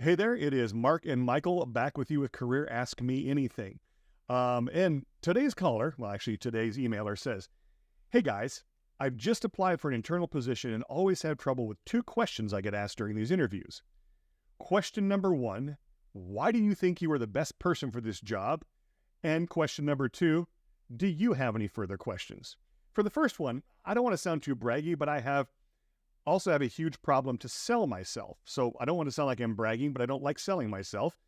Hey there, it is Mark and Michael back with you with Career Ask Me Anything. And today's caller, well, actually today's emailer says, "Hey guys, I've just applied for an internal position and always have trouble with two questions I get asked during these interviews. Question number one, why do you think you are the best person for this job? And question number two, do you have any further questions?" For the first one, I don't want to sound too braggy, but I also have a huge problem to sell myself. So I don't want to sound like I'm bragging, but I don't like selling myself.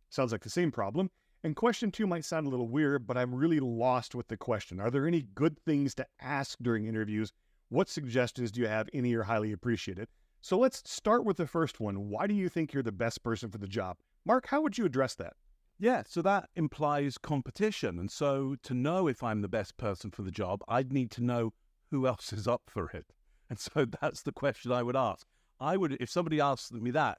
Sounds like the same problem. And question two might sound a little weird, but I'm really lost with the question. Are there any good things to ask during interviews? What suggestions do you have? Any are highly appreciated. So let's start with the first one. Why do you think you're the best person for the job? Mark, how would you address that? Yeah, so that implies competition. And so to know if I'm the best person for the job, I'd need to know who else is up for it. And so that's the question I would ask. If somebody asked me that,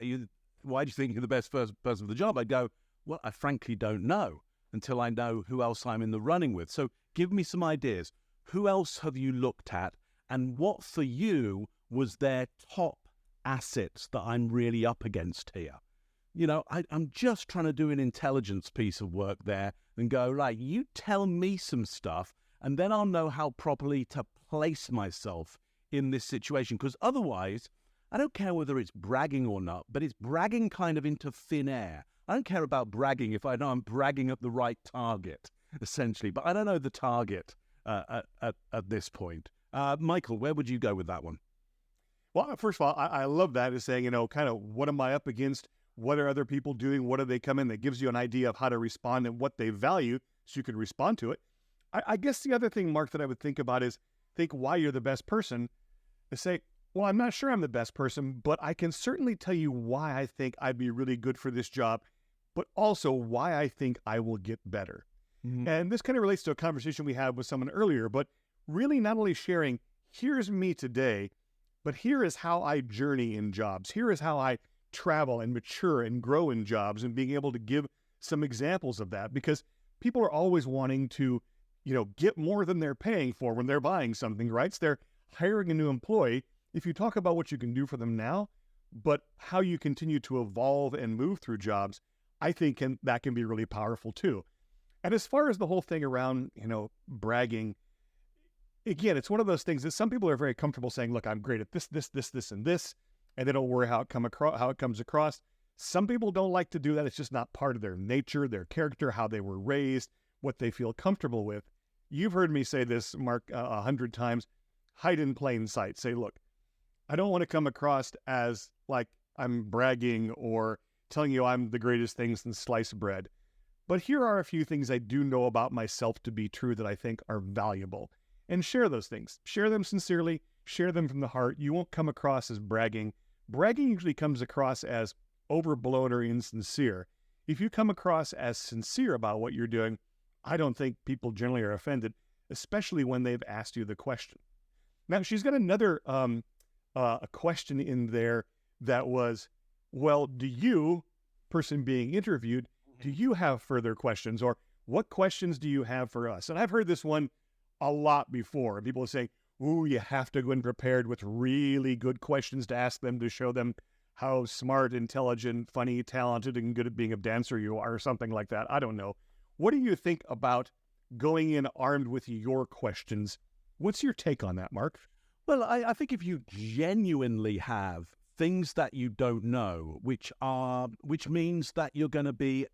why do you think you're the best person for the job? I'd go, well, I frankly don't know until I know who else I'm in the running with. So give me some ideas. Who else have you looked at? And what for you was their top assets that I'm really up against here? I'm just trying to do an intelligence piece of work there and go, right, you tell me some stuff and then I'll know how properly to place myself in this situation, because otherwise, I don't care whether it's bragging or not, but it's bragging kind of into thin air. I don't care about bragging if I know I'm bragging at the right target, essentially, but I don't know the target at this point. Michael, where would you go with that one? Well, first of all, I love that as saying, kind of what am I up against? What are other people doing? What do they come in? That gives you an idea of how to respond and what they value so you can respond to it. I guess the other thing, Mark, that I would think about is think why you're the best person. To say, well, I'm not sure I'm the best person, but I can certainly tell you why I think I'd be really good for this job, but also why I think I will get better. Mm-hmm. And this kind of relates to a conversation we had with someone earlier, but really not only sharing, here's me today, but here is how I journey in jobs. Here is how I travel and mature and grow in jobs, and being able to give some examples of that, because people are always wanting to, get more than they're paying for when they're buying something, right? So they're hiring a new employee. If you talk about what you can do for them now, but how you continue to evolve and move through jobs, I think that can be really powerful too. And as far as the whole thing around, bragging, again, it's one of those things that some people are very comfortable saying, look, I'm great at this, and this, and they don't worry how it comes across. Some people don't like to do that. It's just not part of their nature, their character, how they were raised, what they feel comfortable with. You've heard me say this, Mark, 100 times. Hide in plain sight. Say, look, I don't want to come across as like I'm bragging or telling you I'm the greatest thing since sliced bread. But here are a few things I do know about myself to be true that I think are valuable. And share those things. Share them sincerely. Share them from the heart. You won't come across as bragging. Bragging usually comes across as overblown or insincere. If you come across as sincere about what you're doing, I don't think people generally are offended, especially when they've asked you the question. Now, she's got another a question in there that was, well, do you, person being interviewed, do you have further questions? Or what questions do you have for us? And I've heard this one a lot before. People say, ooh, you have to go in prepared with really good questions to ask them to show them how smart, intelligent, funny, talented, and good at being a dancer you are, or something like that. I don't know. What do you think about going in armed with your questions? What's your take on that, Mark? Well, I think if you genuinely have things that you don't know, which means that you're going to be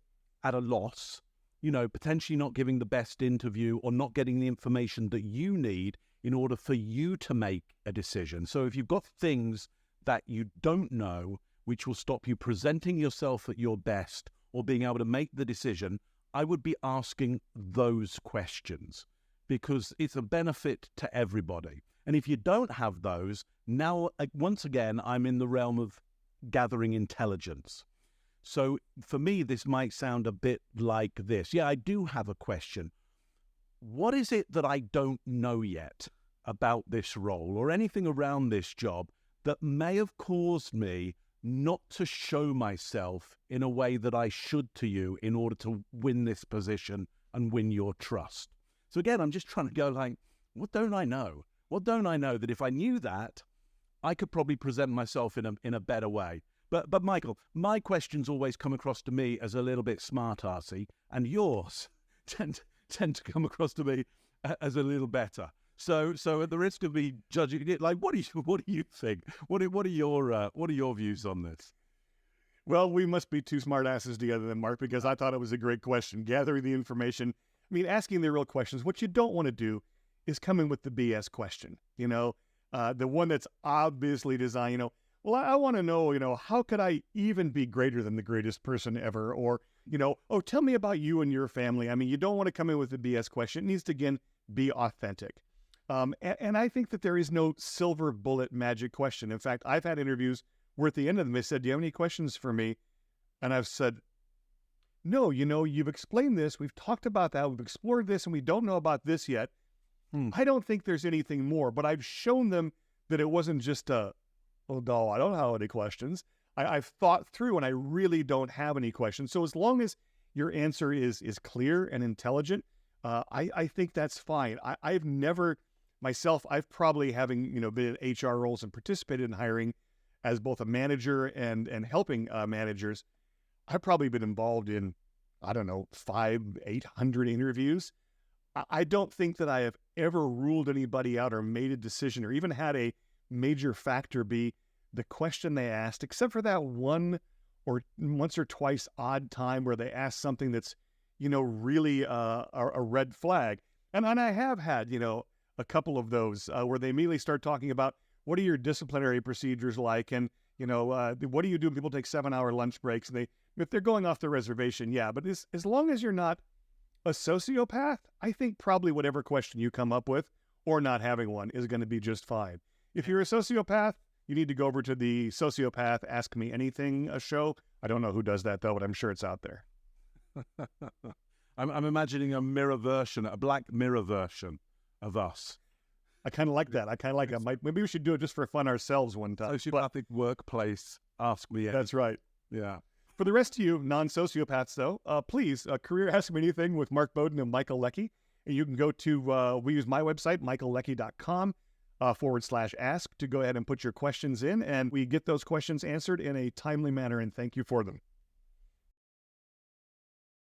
at a loss, potentially not giving the best interview or not getting the information that you need in order for you to make a decision. So if you've got things that you don't know, which will stop you presenting yourself at your best or being able to make the decision, I would be asking those questions, because it's a benefit to everybody. And if you don't have those, now, once again, I'm in the realm of gathering intelligence. So for me, this might sound a bit like this. Yeah, I do have a question. What is it that I don't know yet about this role or anything around this job that may have caused me not to show myself in a way that I should to you in order to win this position and win your trust? So again, I'm just trying to go like, what don't I know? What don't I know that if I knew that, I could probably present myself in a better way? But Michael, my questions always come across to me as a little bit smart-arsy, and yours tend to come across to me as a little better. So at the risk of me judging it, like, what do you think? What are your views on this? Well, we must be two smart asses together then, Mark, because I thought it was a great question. Gathering the information, I mean, asking the real questions. What you don't want to do is come in with the BS question, the one that's obviously designed, well, I want to know, how could I even be greater than the greatest person ever? Or, oh, tell me about you and your family. I mean, you don't want to come in with the BS question. It needs to, again, be authentic. And I think that there is no silver bullet magic question. In fact, I've had interviews where at the end of them, they said, do you have any questions for me? And I've said, no, you've explained this. We've talked about that. We've explored this, and we don't know about this yet. I don't think there's anything more, but I've shown them that it wasn't just oh, no, I don't have any questions. I've thought through, and I really don't have any questions. So as long as your answer is clear and intelligent, I think that's fine. I've never, myself, I've probably having, been in HR roles and participated in hiring as both a manager and helping managers. I've probably been involved in, 500-800 interviews. I don't think that I have ever ruled anybody out or made a decision or even had a major factor be the question they asked, except for that once or twice odd time where they asked something that's, really a red flag. And I have had, a couple of those where they immediately start talking about what are your disciplinary procedures like? And, what do you do when people take 7-hour lunch breaks? And if they're going off the reservation, yeah. But as long as you're not a sociopath, I think probably whatever question you come up with or not having one is going to be just fine. If you're a sociopath, you need to go over to the Sociopath Ask Me Anything show. I don't know who does that, though, but I'm sure it's out there. I'm imagining a Black Mirror version of us. I kind of like that. Maybe we should do it just for fun ourselves one time. Sociopathic workplace Ask Me Anything. That's right. Yeah. For the rest of you non-sociopaths, though, please, Career Ask Me Anything with Mark Bowden and Michael Leckie. And you can go to, we use my website, michaelleckie.com /ask to go ahead and put your questions in. And we get those questions answered in a timely manner, and thank you for them.